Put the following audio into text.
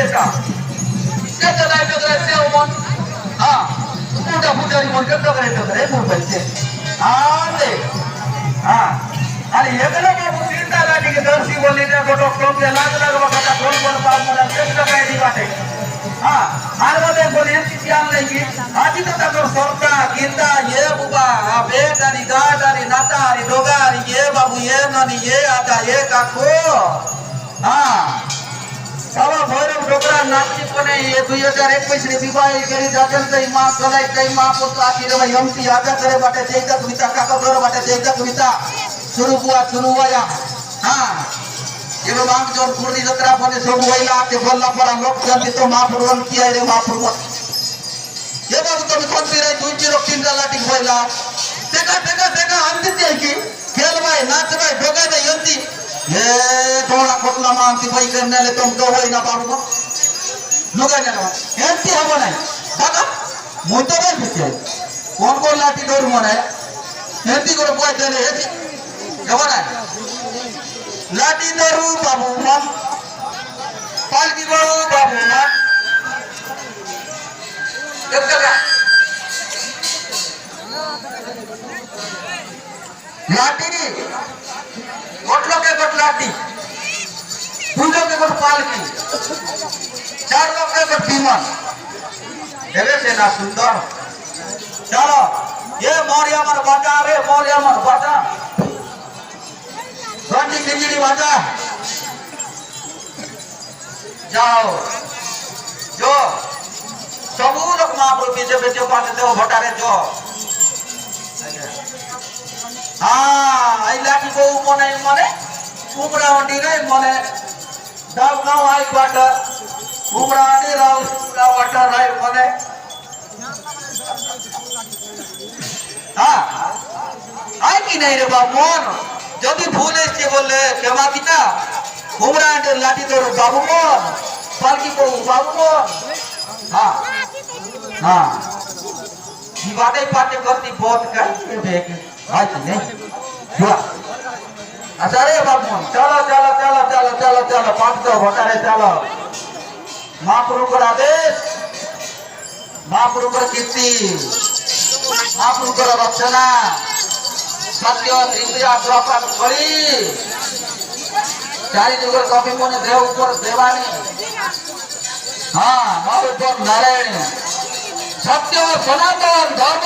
desa. Kita naik ke desa umum. Ah, muda muda di mana kita kerja mobile je. Ande. Ah, अरे ये तो ना वो तीन दादा जी के दर्शी बोली ने को डॉक्टर के लाग लाग बका कौन कौन बात मन से लगाई दी बाटे हां आर बोले बोले ध्यान लेगी आदि तो तक सरका गिंदा ये बुबा बेटारी दादारी नातारी डोगारी ये बाबू ये ननी ये आता ये काको हां सब भैरव डोगरा नाची कोने ये 2021 रे विवाह करी जाजन तई मां कलाई तई मां पुत्र आखिर में हमती आजा करे बाटे जैता कविता काका घर बाटे जैता कविता शुरू हुआ या हाँ ये लोग आंख जोर कुर्दी जत्रा बने सब वहीला के बोलना पड़ा लोग जानते तो महापुरुष किया रे महापुरुष ये बाबू तो कौन-सी रे 203 लाठी वहीला देखा अंतिम है कि खेल भाई नाच भाई भोगा भाई यंती ये थोड़ा कोटला मांगती भाई करने ले तुम तो वही ना बाबू लोग आने लगा यंती हम नहीं दादा मुझे तो नहीं कौन लाठी डोर मना है यंती को कोई चले यंती कौन है लाठी डोरू बाबू मन पालकी डोरू बाबू मन देखा क्या लाठी नहीं गोटलो के गोट लाठी पूजो के गोट पालकी चार लोग के गोट विमान देवे से ना सुंदर चलो ये मौर्य मन बाजा रे मौर्य मन बाजा रंडी खिचड़ी बाजा जाओ जो सबू लोग महाप्रभु पीछे पीछे पाते हो भटारे जो हाँ आई लाठी को मने मने उमरा अंडी रे मने दाव गाँव आई वाटर उमरा अंडी राव वाटर राय मने हाँ आई की नहीं रे बाबू मन যদি ভুল এসে বললে ক্ষমা দিতা উমরানের লাঠি তোর বাবু মন পালকি বউ বাবু মন হ্যাঁ হ্যাঁ কি বাদে পাতে করতি বহুত কাই দেখ হয় কি নেই বুয়া আচ্ছা রে বাবু মন চলো পাঁচ তো ভটারে চলো মহাপ্রভুর আদেশ মহাপ্রভুর কীর্তি মহাপ্রভুর রচনা सत्य त्रिपुरा द्वापर करी चारि जुगर कवि मन देव ऊपर देवानी हाँ नर ऊपर नारायण सत्य सनातन धर्म